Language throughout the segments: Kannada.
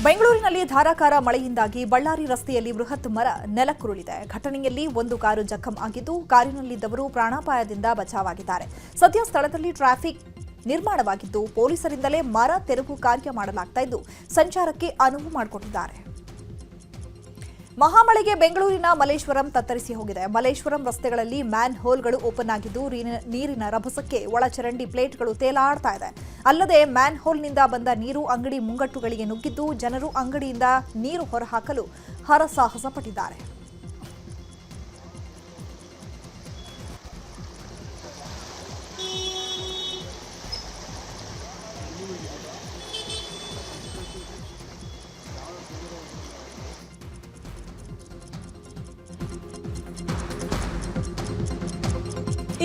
ಬೆಂಗಳೂರಿನಲ್ಲಿ ಧಾರಾಕಾರ ಮಳೆಯಿಂದಾಗಿ ಬಳ್ಳಾರಿ ರಸ್ತೆಯಲ್ಲಿ ಬೃಹತ್ ಮರ ನೆಲಕ್ಕುರುಳಿದೆ. ಘಟನೆಯಲ್ಲಿ ಒಂದು ಕಾರು ಜಖಂ ಆಗಿದ್ದು, ಕಾರಿನಲ್ಲಿದ್ದವರು ಪ್ರಾಣಾಪಾಯದಿಂದ ಬಚಾವಾಗಿದ್ದಾರೆ. ಸದ್ಯ ಸ್ಥಳದಲ್ಲಿ ಟ್ರಾಫಿಕ್ ನಿರ್ಮಾಣವಾಗಿದ್ದು, ಪೊಲೀಸರಿಂದಲೇ ಮರ ತೆರವು ಕಾರ್ಯ ಮಾಡಲಾಗುತ್ತಿದ್ದು, ಸಂಚಾರಕ್ಕೆ ಅನುವು ಮಾಡಿಕೊಟ್ಟಿದ್ದಾರೆ. ಮಹಾಮಳೆಗೆ ಬೆಂಗಳೂರಿನ ಮಲ್ಲೇಶ್ವರಂ ತತ್ತರಿಸಿ ಹೋಗಿದೆ. ಮಲ್ಲೇಶ್ವರಂ ರಸ್ತೆಗಳಲ್ಲಿ ಮ್ಯಾನ್ ಹೋಲ್ಗಳು ಓಪನ್ ಆಗಿದ್ದು, ನೀರಿನ ರಭಸಕ್ಕೆ ಒಳಚರಂಡಿ ಪ್ಲೇಟ್ಗಳು ತೇಲಾಡ್ತಾ ಇದೆ. ಅಲ್ಲದೆ ಮ್ಯಾನ್ ಹೋಲ್ನಿಂದ ಬಂದ ನೀರು ಅಂಗಡಿ ಮುಂಗಟ್ಟುಗಳಿಗೆ ನುಗ್ಗಿದ್ದು, ಜನರು ಅಂಗಡಿಯಿಂದ ನೀರು ಹೊರಹಾಕಲು ಹರಸಾಹಸ ಪಟ್ಟಿದ್ದಾರೆ.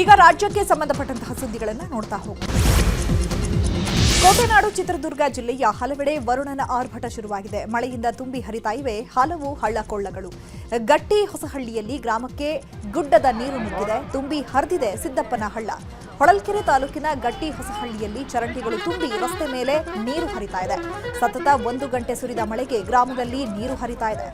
ಈಗ ರಾಜ್ಯಕ್ಕೆ ಸಂಬಂಧಪಟ್ಟಂತಹ ಸುದ್ದಿಗಳನ್ನು ನೋಡ್ತಾ ಹೋಗೋಣ. ಕೋಟೆನಾಡು ಚಿತ್ರದುರ್ಗ ಜಿಲ್ಲೆಯ ಹಲವೆಡೆ ವರುಣನ ಆರ್ಭಟ ಶುರುವಾಗಿದೆ. ಮಳೆಯಿಂದ ತುಂಬಿ ಹರಿತಾ ಇವೆ ಹಲವು ಹಳ್ಳಕೊಳ್ಳಗಳು. ಗಟ್ಟಿ ಹೊಸಹಳ್ಳಿಯಲ್ಲಿ ಗ್ರಾಮಕ್ಕೆ ಗುಡ್ಡದ ನೀರು ನುಗ್ಗಿದೆ. ತುಂಬಿ ಹರಿದಿದೆ ಸಿದ್ದಪ್ಪನ ಹಳ್ಳ. ಹೊಳಲ್ಕೆರೆ ತಾಲೂಕಿನ ಗಟ್ಟಿ ಹೊಸಹಳ್ಳಿಯಲ್ಲಿ ಚರಂಡಿಗಳು ತುಂಬಿ ರಸ್ತೆ ಮೇಲೆ ನೀರು ಹರಿತಾ ಇದೆ. ಸತತ 1 ಗಂಟೆ ಸುರಿದ ಮಳೆಗೆ ಗ್ರಾಮದಲ್ಲಿ ನೀರು ಹರಿತಾ ಇದೆ.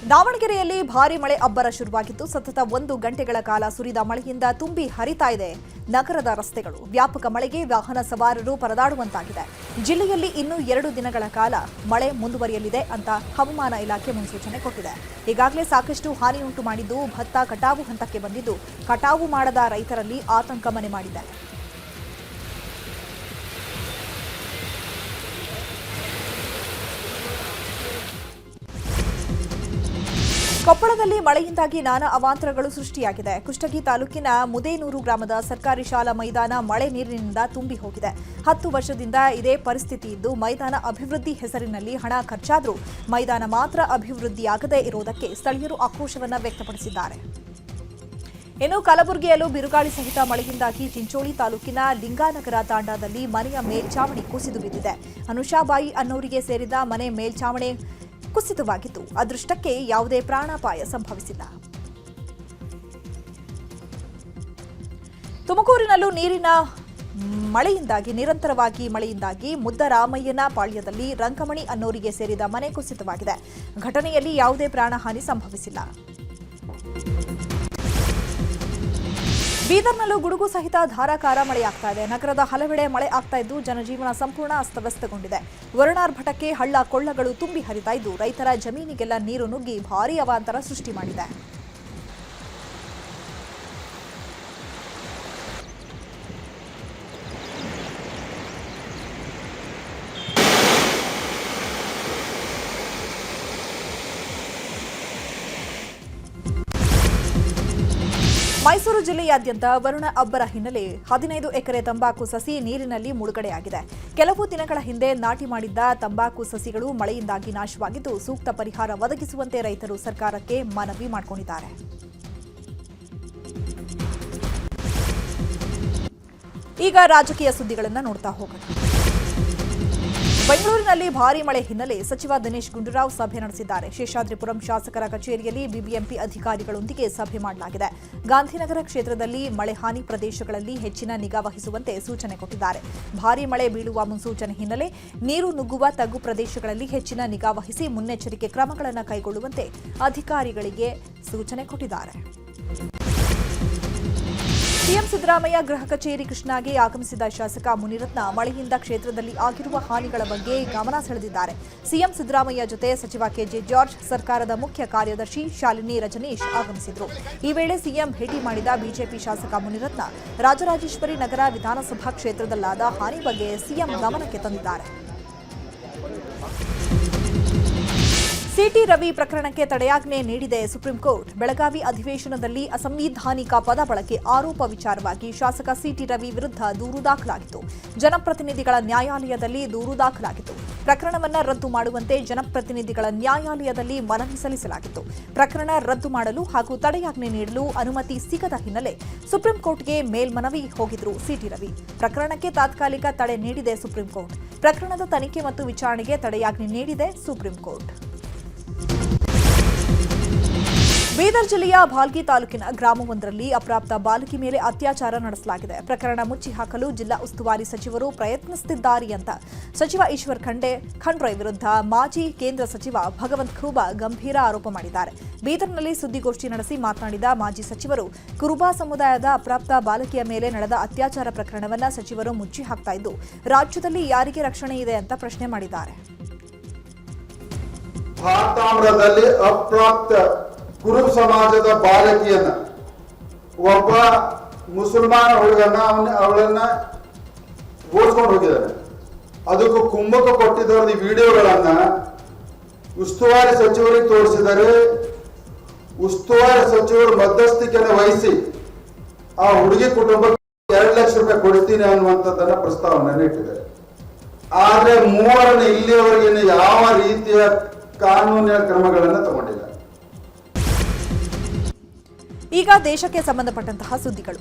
ದಾವಣಗೆರೆಯಲ್ಲಿ ಭಾರೀ ಮಳೆ ಅಬ್ಬರ ಶುರುವಾಗಿದ್ದು, ಸತತ 1 ಗಂಟೆಗಳ ಕಾಲ ಸುರಿದ ಮಳೆಯಿಂದ ತುಂಬಿ ಹರಿತಾ ಇದೆ ನಗರದ ರಸ್ತೆಗಳು. ವ್ಯಾಪಕ ಮಳೆಗೆ ವಾಹನ ಸವಾರರು ಪರದಾಡುವಂತಾಗಿದೆ. ಜಿಲ್ಲೆಯಲ್ಲಿ ಇನ್ನೂ 2 ದಿನಗಳ ಕಾಲ ಮಳೆ ಮುಂದುವರಿಯಲಿದೆ ಅಂತ ಹವಾಮಾನ ಇಲಾಖೆ ಮುನ್ಸೂಚನೆ ಕೊಟ್ಟಿದೆ. ಈಗಾಗಲೇ ಸಾಕಷ್ಟು ಹಾನಿಯುಂಟು ಮಾಡಿದ್ದು, ಭತ್ತ ಕಟಾವು ಹಂತಕ್ಕೆ ಬಂದಿದ್ದು, ಕಟಾವು ಮಾಡದ ರೈತರಲ್ಲಿ ಆತಂಕ ಮನೆ ಮಾಡಿದೆ. ಕೊಪ್ಪಳದಲ್ಲಿ ಮಳೆಯಿಂದಾಗಿ ನಾನಾ ಅವಾಂತರಗಳು ಸೃಷ್ಟಿಯಾಗಿದೆ. ಕುಷ್ಟಗಿ ತಾಲೂಕಿನ ಮುದೇನೂರು ಗ್ರಾಮದ ಸರ್ಕಾರಿ ಶಾಲಾ ಮೈದಾನ ಮಳೆ ನೀರಿನಿಂದ ತುಂಬಿ ಹೋಗಿದೆ. 10 ವರ್ಷದಿಂದ ಇದೇ ಪರಿಸ್ಥಿತಿ ಇದ್ದು, ಮೈದಾನ ಅಭಿವೃದ್ಧಿ ಹೆಸರಿನಲ್ಲಿ ಹಣ ಖರ್ಚಾದರೂ ಮೈದಾನ ಮಾತ್ರ ಅಭಿವೃದ್ಧಿಯಾಗದೇ ಇರುವುದಕ್ಕೆ ಸ್ಥಳೀಯರು ಆಕ್ರೋಶವನ್ನು ವ್ಯಕ್ತಪಡಿಸಿದ್ದಾರೆ. ಇನ್ನು ಕಲಬುರಗಿಯಲ್ಲೂ ಬಿರುಗಾಳಿ ಸಹಿತ ಮಳೆಯಿಂದಾಗಿ ಚಿಂಚೋಳಿ ತಾಲೂಕಿನ ಲಿಂಗಾನಗರ ತಾಂಡಾದಲ್ಲಿ ಮನೆಯ ಮೇಲ್ಛಾವಣಿ ಕುಸಿದು ಬಿದ್ದಿದೆ. ಅನುಷಾಬಾಯಿ ಅನ್ನೋರಿಗೆ ಸೇರಿದ ಮನೆ ಮೇಲ್ಛಾವಣಿ ಕುಸಿತವಾಗಿದ್ದು, ಅದೃಷ್ಟಕ್ಕೆ ಯಾವುದೇ ಪ್ರಾಣಾಪಾಯ ಸಂಭವಿಸಿಲ್ಲ. ತುಮಕೂರಿನಲ್ಲೂ ನಿರಂತರವಾಗಿ ಮಳೆಯಿಂದಾಗಿ ಮುದ್ದರಾಮಯ್ಯನ ಪಾಳ್ಯದಲ್ಲಿ ರಂಗಮಣಿ ಅನ್ನೋರಿಗೆ ಸೇರಿದ ಮನೆ ಕುಸಿತವಾಗಿದೆ. ಘಟನೆಯಲ್ಲಿ ಯಾವುದೇ ಪ್ರಾಣಹಾನಿ ಸಂಭವಿಸಿಲ್ಲ. ಬೀದರ್ನಲ್ಲೂ ಗುಡುಗು ಸಹಿತ ಧಾರಾಕಾರ ಮಳೆಯಾಗ್ತಾ ಇದೆ. ನಗರದ ಹಲವೆಡೆ ಮಳೆ ಆಗ್ತಾ ಇದ್ದು, ಜನಜೀವನ ಸಂಪೂರ್ಣ ಅಸ್ತವ್ಯಸ್ತಗೊಂಡಿದೆ. ವರುಣಾರ್ಭಟಕ್ಕೆ ಹಳ್ಳ ಕೊಳ್ಳಗಳು ತುಂಬಿ ಹರಿತಾ ಇದ್ದು, ರೈತರ ಜಮೀನಿಗೆಲ್ಲ ನೀರು ನುಗ್ಗಿ ಭಾರೀ ಅವಾಂತರ ಸೃಷ್ಟಿ ಮಾಡಿದೆ. ಮೈಸೂರು ಜಿಲ್ಲೆಯಾದ್ಯಂತ ವರುಣ ಅಬ್ಬರ ಹಿನ್ನೆಲೆ 15 ಎಕರೆ ತಂಬಾಕು ಸಸಿ ನೀರಿನಲ್ಲಿ ಮುಳುಗಡೆಯಾಗಿದೆ. ಕೆಲವು ದಿನಗಳ ಹಿಂದೆ ನಾಟಿ ಮಾಡಿದ್ದ ತಂಬಾಕು ಸಸಿಗಳು ಮಳೆಯಿಂದಾಗಿ ನಾಶವಾಗಿದ್ದು, ಸೂಕ್ತ ಪರಿಹಾರ ಒದಗಿಸುವಂತೆ ರೈತರು ಸರ್ಕಾರಕ್ಕೆ ಮನವಿ ಮಾಡಿಕೊಂಡಿದ್ದಾರೆ. ಈಗ ರಾಜಕೀಯ ಸುದ್ದಿಗಳನ್ನು ನೋಡ್ತಾ ಹೋಗೋಣ. ಬೆಂಗಳೂರಿನಲ್ಲಿ ಭಾರೀ ಮಳೆ ಹಿನ್ನೆಲೆ ಸಚಿವ ದಿನೇಶ್ ಗುಂಡೂರಾವ್ ಸಭೆ ನಡೆಸಿದ್ದಾರೆ. ಶೇಷಾದ್ರಿಪುರಂ ಶಾಸಕರ ಕಚೇರಿಯಲ್ಲಿ ಬಿಬಿಎಂಪಿ ಅಧಿಕಾರಿಗಳೊಂದಿಗೆ ಸಭೆ ಮಾಡಲಾಗಿದೆ. ಗಾಂಧಿನಗರ ಕ್ಷೇತ್ರದಲ್ಲಿ ಮಳೆ ಹಾನಿ ಪ್ರದೇಶಗಳಲ್ಲಿ ಹೆಚ್ಚಿನ ನಿಗಾ ವಹಿಸುವಂತೆ ಸೂಚನೆ ಕೊಟ್ಟಿದ್ದಾರೆ. ಭಾರೀ ಮಳೆ ಬೀಳುವ ಮುನ್ಸೂಚನೆ ಹಿನ್ನೆಲೆ ನೀರು ನುಗ್ಗುವ ತಗ್ಗು ಪ್ರದೇಶಗಳಲ್ಲಿ ಹೆಚ್ಚಿನ ನಿಗಾ ವಹಿಸಿ ಮುನ್ನೆಚ್ಚರಿಕೆ ಕ್ರಮಗಳನ್ನು ಕೈಗೊಳ್ಳುವಂತೆ ಅಧಿಕಾರಿಗಳಿಗೆ ಸೂಚನೆ ಕೊಟ್ಟಿದ್ದಾರೆ. ಸಿಎಂ ಸಿದ್ದರಾಮಯ್ಯ ಗೃಹ ಕಚೇರಿ ಕೃಷ್ಣಾಗೆ ಆಗಮಿಸಿದ ಶಾಸಕ ಮುನಿರತ್ನ ಮಳೆಯಿಂದ ಕ್ಷೇತ್ರದಲ್ಲಿ ಆಗಿರುವ ಹಾನಿಗಳ ಬಗ್ಗೆ ಗಮನ ಸೆಳೆದಿದ್ದಾರೆ. ಸಿಎಂ ಸಿದ್ದರಾಮಯ್ಯ ಜೊತೆ ಸಚಿವ ಕೆಜೆ ಜಾರ್ಜ್, ಸರ್ಕಾರದ ಮುಖ್ಯ ಕಾರ್ಯದರ್ಶಿ ಶಾಲಿನಿ ರಜನೀಶ್ ಆಗಮಿಸಿದರು. ಈ ವೇಳೆ ಸಿಎಂ ಭೇಟಿ ಮಾಡಿದ ಬಿಜೆಪಿ ಶಾಸಕ ಮುನಿರತ್ನ ರಾಜರಾಜೇಶ್ವರಿ ನಗರ ವಿಧಾನಸಭಾ ಕ್ಷೇತ್ರದಲ್ಲಾದ ಹಾನಿ ಬಗ್ಗೆ ಸಿಎಂ ಗಮನಕ್ಕೆ ತಂದಿದ್ದಾರೆ. ಸಿಟಿ ರವಿ ಪ್ರಕರಣಕ್ಕೆ ತಡೆಯಾಜ್ಞೆ ನೀಡಿದೆ ಸುಪ್ರೀಂ ಕೋರ್ಟ್. ಬೆಳಗಾವಿ ಅಧಿವೇಶನದಲ್ಲಿ ಅಸಂವಿಧಾನಿಕ ಪದ ಬಳಕೆ ಆರೋಪ ವಿಚಾರವಾಗಿ ಶಾಸಕ ಸಿಟಿ ರವಿ ವಿರುದ್ಧ ದೂರು ದಾಖಲಾಗಿತ್ತು. ಜನಪ್ರತಿನಿಧಿಗಳ ನ್ಯಾಯಾಲಯದಲ್ಲಿ ದೂರು ದಾಖಲಾಗಿತ್ತು. ಪ್ರಕರಣವನ್ನು ರದ್ದು ಮಾಡುವಂತೆ ಜನಪ್ರತಿನಿಧಿಗಳ ನ್ಯಾಯಾಲಯದಲ್ಲಿ ಮನವಿ ಸಲ್ಲಿಸಲಾಗಿತ್ತು. ಪ್ರಕರಣ ರದ್ದು ಮಾಡಲು ಹಾಗೂ ತಡೆಯಾಜ್ಞೆ ನೀಡಲು ಅನುಮತಿ ಸಿಗದ ಹಿನ್ನೆಲೆ ಸುಪ್ರೀಂ ಕೋರ್ಟ್ಗೆ ಮೇಲ್ಮನವಿ ಹೋಗಿದ್ರು ಸಿಟಿ ರವಿ. ಪ್ರಕರಣಕ್ಕೆ ತಾತ್ಕಾಲಿಕ ತಡೆ ನೀಡಿದೆ ಸುಪ್ರೀಂ ಕೋರ್ಟ್. ಪ್ರಕರಣದ ತನಿಖೆ ಮತ್ತು ವಿಚಾರಣೆಗೆ ತಡೆಯಾಜ್ಞೆ ನೀಡಿದೆ ಸುಪ್ರೀಂ ಕೋರ್ಟ್. ಬೀದರ್ ಜಿಲ್ಲೆಯ ಭಾಲ್ಗಿ ತಾಲೂಕಿನ ಗ್ರಾಮವೊಂದರಲ್ಲಿ ಅಪ್ರಾಪ್ತ ಬಾಲಕಿ ಮೇಲೆ ಅತ್ಯಾಚಾರ ನಡೆಸಲಾಗಿದೆ. ಪ್ರಕರಣ ಮುಚ್ಚಿ ಹಾಕಲು ಜಿಲ್ಲಾ ಉಸ್ತುವಾರಿ ಸಚಿವರು ಪ್ರಯತ್ನಿಸುತ್ತಿದ್ದಾರೆ ಅಂತ ಸಚಿವ ಈಶ್ವರ್ ಖಂಡ್ರೆ ವಿರುದ್ಧ ಮಾಜಿ ಕೇಂದ್ರ ಸಚಿವ ಭಗವಂತ್ ಖೂಬಾ ಗಂಭೀರ ಆರೋಪ ಮಾಡಿದ್ದಾರೆ. ಬೀದರ್ನಲ್ಲಿ ಸುದ್ದಿಗೋಷ್ಠಿ ನಡೆಸಿ ಮಾತನಾಡಿದ ಮಾಜಿ ಸಚಿವರು, ಕುರುಬಾ ಸಮುದಾಯದ ಅಪ್ರಾಪ್ತ ಬಾಲಕಿಯ ಮೇಲೆ ನಡೆದ ಅತ್ಯಾಚಾರ ಪ್ರಕರಣವನ್ನು ಸಚಿವರು ಮುಚ್ಚಿ ಹಾಕ್ತಾ ಇದ್ದು, ರಾಜ್ಯದಲ್ಲಿ ಯಾರಿಗೆ ರಕ್ಷಣೆ ಇದೆ ಅಂತ ಪ್ರಶ್ನೆ ಮಾಡಿದ್ದಾರೆ. ಭಾರತಾಮ್ರದಲ್ಲಿ ಅಪ್ರಾಪ್ತ ಕುರುಬ ಸಮಾಜದ ಬಾಲಕಿಯನ್ನ ಒಬ್ಬ ಮುಸಲ್ಮಾನ ಹುಡುಗನ ಅವಳನ್ನ ಓಡಿಸ್ಕೊಂಡು ಹೋಗಿದ್ದಾರೆ. ಅದಕ್ಕೂ ಕುಮ್ಮಕ್ಕು ಕೊಟ್ಟಿದ್ದವ್ರದ ವಿಡಿಯೋಗಳನ್ನ ಉಸ್ತುವಾರಿ ಸಚಿವರಿಗೆ ತೋರಿಸಿದರೆ ಉಸ್ತುವಾರಿ ಸಚಿವರು ಮಧ್ಯಸ್ಥಿಕೆಯನ್ನು ವಹಿಸಿ ಆ ಹುಡುಗಿ ಕುಟುಂಬಕ್ಕೆ 2 ಲಕ್ಷ ರೂಪಾಯಿ ಕೊಡ್ತೀನಿ ಅನ್ನುವಂಥದ್ದನ್ನ ಪ್ರಸ್ತಾವನೆ ಇಟ್ಟಿದ್ದಾರೆ. ಆದ್ರೆ ಮೂವರನ್ನು ಇಲ್ಲಿಯವರೆಗಿನ ಯಾವ ರೀತಿಯ ಕಾನೂನಿನ ಕ್ರಮಗಳನ್ನು ತಗೊಂಡಿಲ್ಲ. ಈಗ ದೇಶಕ್ಕೆ ಸಂಬಂಧಪಟ್ಟಂತಹ ಸುದ್ದಿಗಳು.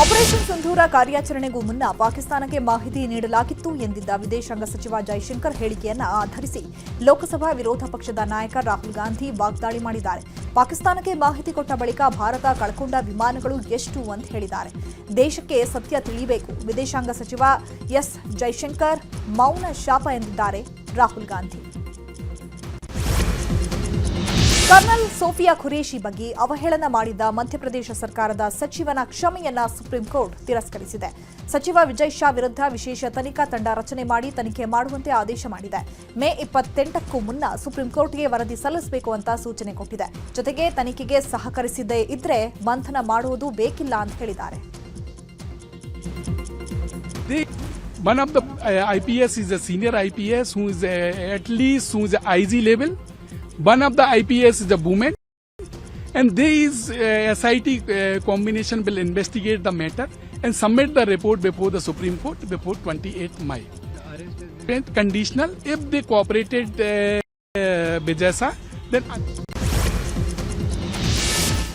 ಆಪರೇಷನ್ ಸಿಂಧೂರ ಕಾರ್ಯಾಚರಣೆಗೂ ಮುನ್ನ ಪಾಕಿಸ್ತಾನಕ್ಕೆ ಮಾಹಿತಿ ನೀಡಲಾಗಿತ್ತು ಎಂದಿದ್ದ ವಿದೇಶಾಂಗ ಸಚಿವ ಜೈಶಂಕರ್ ಹೇಳಿಕೆಯನ್ನು ಆಧರಿಸಿ ಲೋಕಸಭಾ ವಿರೋಧ ಪಕ್ಷದ ನಾಯಕ ರಾಹುಲ್ ಗಾಂಧಿ ವಾಗ್ದಾಳಿ ಮಾಡಿದ್ದಾರೆ. ಪಾಕಿಸ್ತಾನಕ್ಕೆ ಮಾಹಿತಿ ಕೊಟ್ಟ ಬಳಿಕ ಭಾರತ ಕಳ್ಕೊಂಡ ವಿಮಾನಗಳು ಎಷ್ಟು ಅಂತ ಹೇಳಿದ್ದಾರೆ. ದೇಶಕ್ಕೆ ಸತ್ಯ ತಿಳಿಯಬೇಕು. ವಿದೇಶಾಂಗ ಸಚಿವ ಎಸ್ ಜೈಶಂಕರ್ ಮೌನ ಶಾಪ ಎಂದಿದ್ದಾರೆ ರಾಹುಲ್ ಗಾಂಧಿ. ಕರ್ನಲ್ ಸೋಫಿಯಾ ಖುರೇಶಿ ಬಗ್ಗೆ ಅವಹೇಳನ ಮಾಡಿದ್ದ ಮಧ್ಯಪ್ರದೇಶ ಸರ್ಕಾರದ ಸಚಿವನ ಕ್ಷಮೆಯನ್ನ ಸುಪ್ರೀಂ ಕೋರ್ಟ್ ತಿರಸ್ಕರಿಸಿದೆ. ಸಚಿವ ವಿಜಯ್ ಶಾ ವಿರುದ್ಧ ವಿಶೇಷ ತನಿಖಾ ತಂಡ ರಚನೆ ಮಾಡಿ ತನಿಖೆ ಮಾಡುವಂತೆ ಆದೇಶ ಮಾಡಿದೆ. ಮೇ 28ಕ್ಕೂ ಮುನ್ನ ಸುಪ್ರೀಂ ಕೋರ್ಟ್ಗೆ ವರದಿ ಸಲ್ಲಿಸಬೇಕು ಅಂತ ಸೂಚನೆ ಕೊಟ್ಟಿದೆ. ಜೊತೆಗೆ ತನಿಖೆಗೆ ಸಹಕರಿಸದೇ ಇದ್ರೆ ಬಂಧನ ಮಾಡುವುದು ಬೇಕಿಲ್ಲ ಅಂತ ಹೇಳಿದ್ದಾರೆ. One of the IPS is a senior IPS who is at least who is a IG level. One of the IPS is a woman, and there is SIT combination will investigate the matter and submit the report before the Supreme Court before 28th May. Conditional if they cooperated Bijasa, then.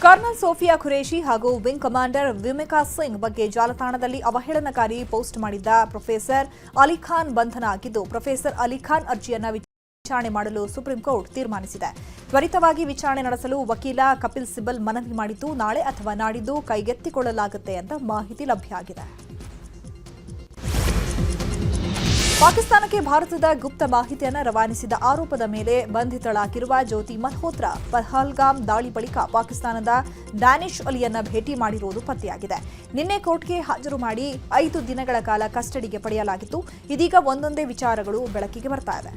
Colonel Sofiya Qureshi ಹಾಗೂ ವಿಂಗ್ ಕಮಾಂಡರ್ ವಿಮಿಕಾ ಸಿಂಗ್ ಬಗ್ಗೆ ಜಾಲತಾಣದಲ್ಲಿ ಅವಹೇಳನಕಾರಿ ಪೋಸ್ಟ್ ಮಾಡಿದ್ದ ಪ್ರೊಫೆಸರ್ ಅಲಿಖಾನ್ ಬಂಧನ ಆಗಿದ್ದು, ಪ್ರೊಫೆಸರ್ ಅಲಿಖಾನ್ ಅರ್ಜಿಯನ್ನು ವಿಚಾರಣೆ ಮಾಡಲು ಸುಪ್ರೀಂ ಕೋರ್ಟ್ ತೀರ್ಮಾನಿಸಿದೆ. ತ್ವರಿತವಾಗಿ ವಿಚಾರಣೆ ನಡೆಸಲು ವಕೀಲ ಕಪಿಲ್ ಸಿಬಲ್ ಮನವಿ ಮಾಡಿದ್ದು, ನಾಳೆ ಅಥವಾ ನಾಡಿದ್ದು ಕೈಗೆತ್ತಿಕೊಳ್ಳಲಾಗುತ್ತೆ ಅಂತ ಮಾಹಿತಿ ಲಭ್ಯ ಆಗಿದೆ. ಪಾಕಿಸ್ತಾನಕ್ಕೆ ಭಾರತದ ಗುಪ್ತ ಮಾಹಿತಿಯನ್ನು ರವಾನಿಸಿದ ಆರೋಪದ ಮೇಲೆ ಬಂಧಿತಳಾಗಿರುವ ಜ್ಯೋತಿ ಮಲ್ಹೋತ್ರಾ ಪಹಲ್ಗಾಮ್ ದಾಳಿ ಬಳಿಕ ಪಾಕಿಸ್ತಾನದ ಡ್ಯಾನಿಶ್ ಅಲಿಯನ್ನ ಭೇಟಿ ಮಾಡಿರುವುದು ಪತ್ತೆಯಾಗಿದೆ. ನಿನ್ನೆ ಕೋರ್ಟ್ಗೆ ಹಾಜರು ಮಾಡಿ 5 ದಿನಗಳ ಕಾಲ ಕಸ್ಟಡಿಗೆ ಪಡೆಯಲಾಗಿತ್ತು. ಇದೀಗ ಒಂದೊಂದೇ ವಿಚಾರಗಳು ಬೆಳಕಿಗೆ ಬರ್ತಾ ಇದೆ.